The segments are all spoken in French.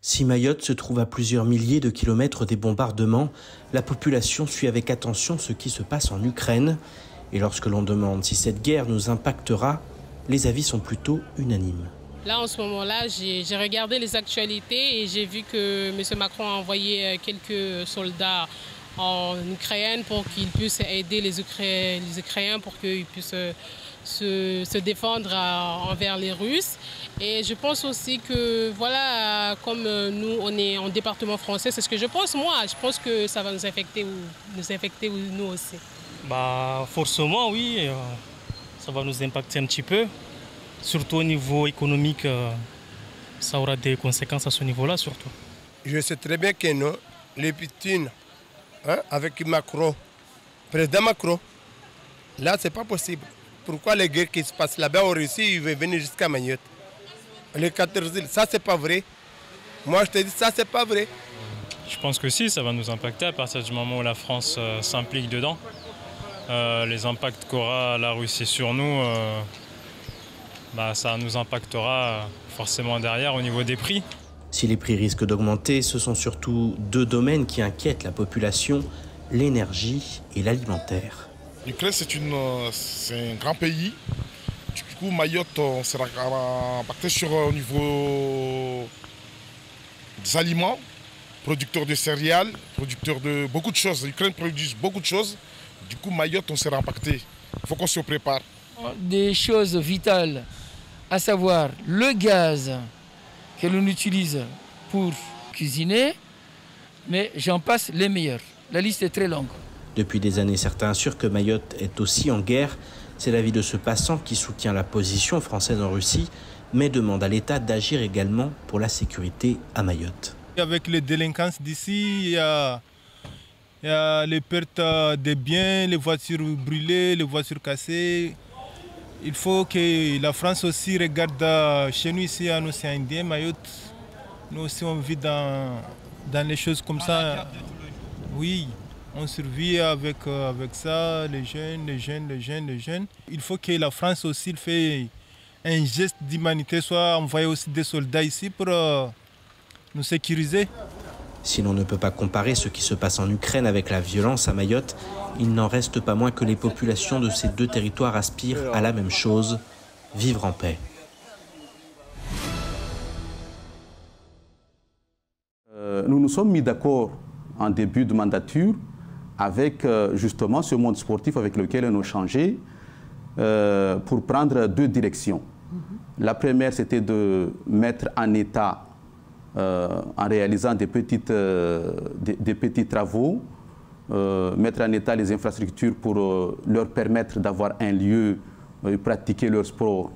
Si Mayotte se trouve à plusieurs milliers de kilomètres des bombardements, la population suit avec attention ce qui se passe en Ukraine. Et lorsque l'on demande si cette guerre nous impactera, les avis sont plutôt unanimes. Là, en ce moment-là, j'ai regardé les actualités et j'ai vu que M. Macron a envoyé quelques soldats en Ukraine pour qu'ils puissent aider les Ukrainiens pour qu'ils puissent se défendre envers les Russes. Et je pense aussi que, voilà, comme nous, on est en département français, c'est ce que je pense, moi. Je pense que ça va nous affecter nous aussi. Forcément, oui, ça va nous impacter un petit peu. Surtout au niveau économique, ça aura des conséquences à ce niveau-là, surtout. Je sais très bien que nous, les Poutine, avec Macron, président Macron, là, c'est pas possible. Pourquoi les guerres qui se passent là-bas en Russie, ils veulent venir jusqu'à Mayotte? Les 14 îles, ça, c'est pas vrai. Moi, je te dis, ça, c'est pas vrai. Je pense que si, ça va nous impacter à partir du moment où la France s'implique dedans. Les impacts qu'aura la Russie sur nous, ça nous impactera forcément derrière au niveau des prix. Si les prix risquent d'augmenter, ce sont surtout deux domaines qui inquiètent la population, l'énergie et l'alimentaire. L'Ukraine, c'est un grand pays. Du coup, Mayotte, on sera impacté au niveau des aliments, producteurs de céréales, producteurs de beaucoup de choses. L'Ukraine produit beaucoup de choses. Du coup, Mayotte, on sera impacté. Il faut qu'on se prépare. Des choses vitales, à savoir le gaz que l'on utilise pour cuisiner, mais j'en passe les meilleurs. La liste est très longue. Depuis des années, certains assurent que Mayotte est aussi en guerre. C'est l'avis de ce passant qui soutient la position française en Russie, mais demande à l'État d'agir également pour la sécurité à Mayotte. Avec les délinquances d'ici, il y a les pertes des biens, les voitures brûlées, les voitures cassées. Il faut que la France aussi regarde chez nous ici en océan Indien, Mayotte. Nous aussi on vit dans les choses comme ça. Oui, on survit avec ça, les jeunes. Il faut que la France aussi fait un geste d'humanité, soit envoyer aussi des soldats ici pour nous sécuriser. Si l'on ne peut pas comparer ce qui se passe en Ukraine avec la violence à Mayotte, il n'en reste pas moins que les populations de ces deux territoires aspirent à la même chose, vivre en paix. Nous nous sommes mis d'accord en début de mandature avec justement ce monde sportif avec lequel on a changé pour prendre deux directions. La première, c'était de mettre en état en réalisant des petits travaux, mettre en état les infrastructures pour leur permettre d'avoir un lieu où pratiquer leur sport.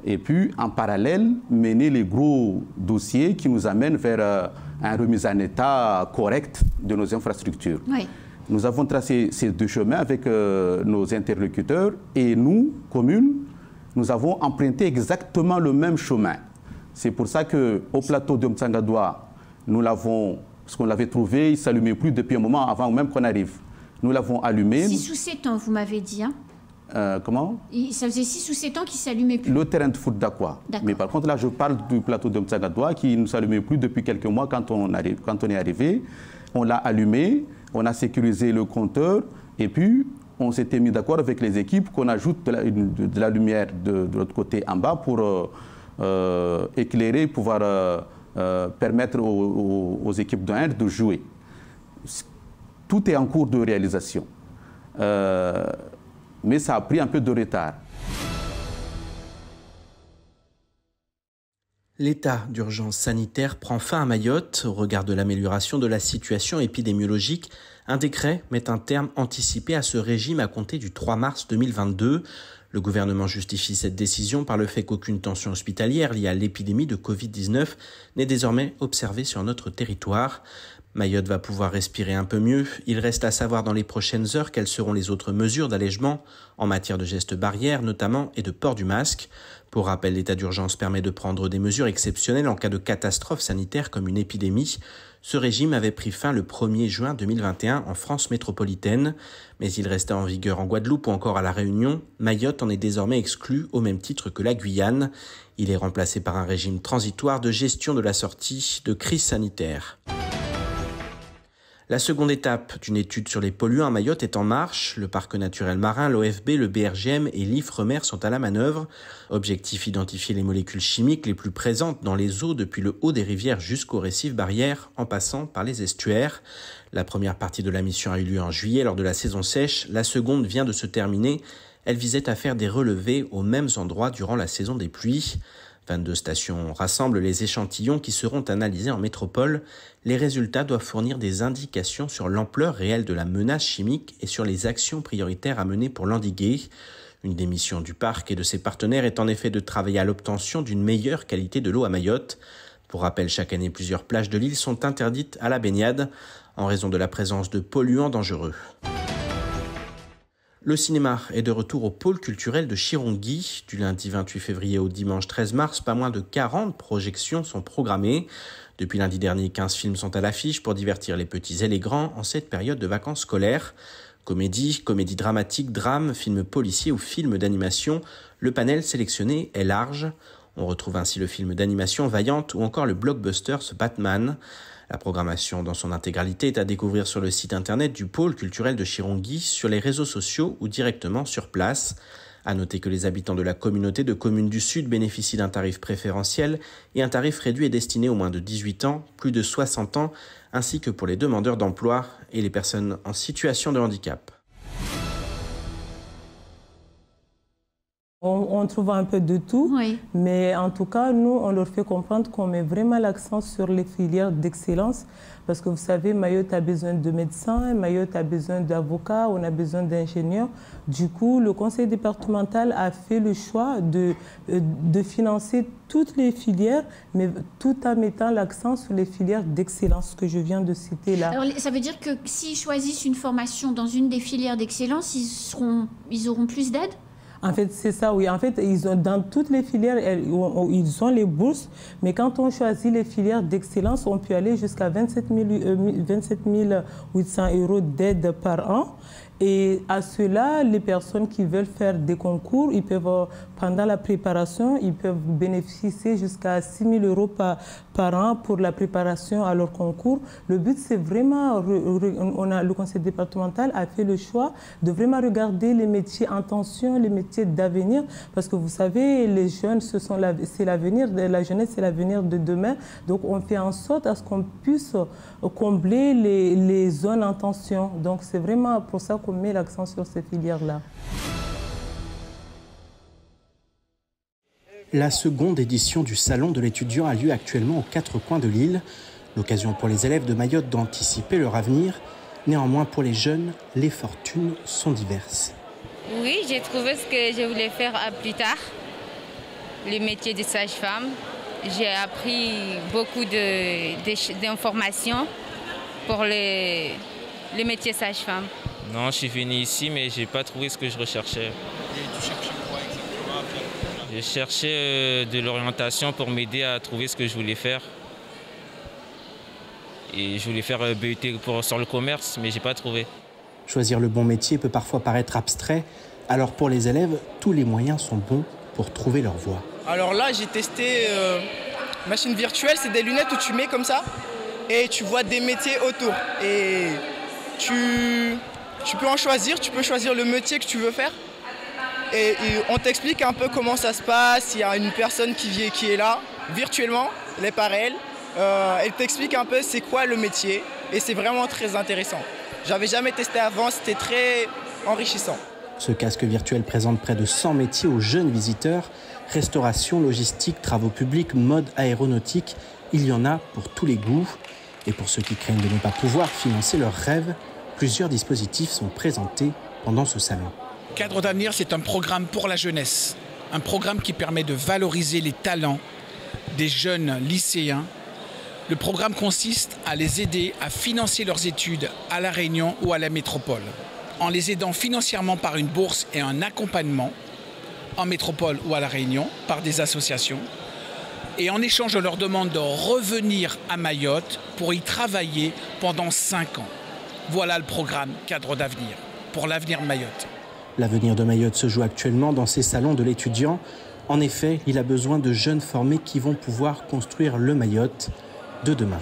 Et puis, en parallèle, mener les gros dossiers qui nous amènent vers une remise en état correcte de nos infrastructures. Oui. Nous avons tracé ces deux chemins avec nos interlocuteurs et nous, communes, nous avons emprunté exactement le même chemin. C'est pour ça qu'au plateau de Mtsangadoua, nous l'avons, parce qu'on l'avait trouvé, il ne s'allumait plus depuis un moment avant même qu'on arrive. Nous l'avons allumé. 6 ou 7 ans, vous m'avez dit. Hein. Comment? Ça faisait 6 ou 7 ans qu'il ne s'allumait plus. Le terrain de foot d'Aqua. Mais par contre, là, je parle du plateau de Mtsangadoua qui ne s'allumait plus depuis quelques mois quand on est arrivé. On l'a allumé, on a sécurisé le compteur et puis on s'était mis d'accord avec les équipes qu'on ajoute de la lumière de l'autre côté en bas pour éclairer, pouvoir permettre aux équipes d'Inde de jouer. Tout est en cours de réalisation. Mais ça a pris un peu de retard. L'état d'urgence sanitaire prend fin à Mayotte. Au regard de l'amélioration de la situation épidémiologique, un décret met un terme anticipé à ce régime à compter du 3 mars 2022. Le gouvernement justifie cette décision par le fait qu'aucune tension hospitalière liée à l'épidémie de Covid-19 n'est désormais observée sur notre territoire. Mayotte va pouvoir respirer un peu mieux. Il reste à savoir dans les prochaines heures quelles seront les autres mesures d'allègement en matière de gestes barrières notamment et de port du masque. Pour rappel, l'état d'urgence permet de prendre des mesures exceptionnelles en cas de catastrophe sanitaire comme une épidémie. Ce régime avait pris fin le 1er juin 2021 en France métropolitaine, mais il restait en vigueur en Guadeloupe ou encore à La Réunion. Mayotte en est désormais exclu au même titre que la Guyane. Il est remplacé par un régime transitoire de gestion de la sortie de crise sanitaire. La seconde étape d'une étude sur les polluants à Mayotte est en marche. Le parc naturel marin, l'OFB, le BRGM et l'IFREMER sont à la manœuvre. Objectif, identifier les molécules chimiques les plus présentes dans les eaux depuis le haut des rivières jusqu'aux récifs barrières en passant par les estuaires. La première partie de la mission a eu lieu en juillet lors de la saison sèche. La seconde vient de se terminer. Elle visait à faire des relevés aux mêmes endroits durant la saison des pluies. 22 stations rassemblent les échantillons qui seront analysés en métropole. Les résultats doivent fournir des indications sur l'ampleur réelle de la menace chimique et sur les actions prioritaires à mener pour l'endiguer. Une des missions du parc et de ses partenaires est en effet de travailler à l'obtention d'une meilleure qualité de l'eau à Mayotte. Pour rappel, chaque année, plusieurs plages de l'île sont interdites à la baignade en raison de la présence de polluants dangereux. Le cinéma est de retour au pôle culturel de Chirongui. Du lundi 28 février au dimanche 13 mars, pas moins de 40 projections sont programmées. Depuis lundi dernier, 15 films sont à l'affiche pour divertir les petits et les grands en cette période de vacances scolaires. Comédie, comédie dramatique, drame, films policiers ou films d'animation, le panel sélectionné est large. On retrouve ainsi le film d'animation Vaillante ou encore le blockbuster Batman. La programmation dans son intégralité est à découvrir sur le site internet du pôle culturel de Chirongui, sur les réseaux sociaux ou directement sur place. À noter que les habitants de la communauté de communes du Sud bénéficient d'un tarif préférentiel et un tarif réduit est destiné aux moins de 18 ans, plus de 60 ans, ainsi que pour les demandeurs d'emploi et les personnes en situation de handicap. On trouve un peu de tout, Oui. mais en tout cas, nous, on leur fait comprendre qu'on met vraiment l'accent sur les filières d'excellence. Parce que vous savez, Mayotte a besoin de médecins, Mayotte a besoin d'avocats, on a besoin d'ingénieurs. Du coup, le conseil départemental a fait le choix de financer toutes les filières, mais tout en mettant l'accent sur les filières d'excellence que je viens de citer là. Alors, ça veut dire que s'ils choisissent une formation dans une des filières d'excellence, ils auront plus d'aide ? En fait, c'est ça, oui. En fait, dans toutes les filières, ils ont les bourses, mais quand on choisit les filières d'excellence, on peut aller jusqu'à 27 800 € d'aide par an. Et à cela, les personnes qui veulent faire des concours, ils peuvent, pendant la préparation, ils peuvent bénéficier jusqu'à 6 000 € par an pour la préparation à leur concours. Le but, c'est vraiment, le conseil départemental a fait le choix de vraiment regarder les métiers en tension, les métiers d'avenir, parce que vous savez, les jeunes, c'est l'avenir, la jeunesse, c'est l'avenir de demain. Donc, on fait en sorte à ce qu'on puisse combler les zones en tension. Donc, c'est vraiment pour ça qu'on met l'accent sur ces filières-là. La seconde édition du Salon de l'étudiant a lieu actuellement aux 4 coins de l'île. L'occasion pour les élèves de Mayotte d'anticiper leur avenir. Néanmoins, pour les jeunes, les fortunes sont diverses. Oui, j'ai trouvé ce que je voulais faire plus tard, le métier de sage-femme. J'ai appris beaucoup d'informations pour le métier sage-femme. Non, je suis venu ici, mais je n'ai pas trouvé ce que je recherchais. Et tu cherchais quoi exactement? Je cherchais de l'orientation pour m'aider à trouver ce que je voulais faire. Et je voulais faire BUT sur le commerce, mais je n'ai pas trouvé. Choisir le bon métier peut parfois paraître abstrait. Alors pour les élèves, tous les moyens sont bons pour trouver leur voie. Alors là, j'ai testé machine virtuelle, c'est des lunettes où tu mets comme ça et tu vois des métiers autour. Et tu peux en choisir, tu peux choisir le métier que tu veux faire. Et on t'explique un peu comment ça se passe. Il y a une personne qui est là, virtuellement, elle est par elle. Elle t'explique un peu c'est quoi le métier et c'est vraiment très intéressant. J'avais jamais testé avant, c'était très enrichissant. Ce casque virtuel présente près de 100 métiers aux jeunes visiteurs. Restauration, logistique, travaux publics, mode, aéronautique, il y en a pour tous les goûts. Et pour ceux qui craignent de ne pas pouvoir financer leurs rêves, plusieurs dispositifs sont présentés pendant ce salon. Cadre d'avenir, c'est un programme pour la jeunesse. Un programme qui permet de valoriser les talents des jeunes lycéens. Le programme consiste à les aider à financer leurs études à La Réunion ou à la métropole, en les aidant financièrement par une bourse et un accompagnement en métropole ou à La Réunion par des associations. Et en échange, on leur demande de revenir à Mayotte pour y travailler pendant 5 ans. Voilà le programme Cadre d'avenir pour l'avenir de Mayotte. L'avenir de Mayotte se joue actuellement dans ces salons de l'étudiant. En effet, il a besoin de jeunes formés qui vont pouvoir construire le Mayotte de demain.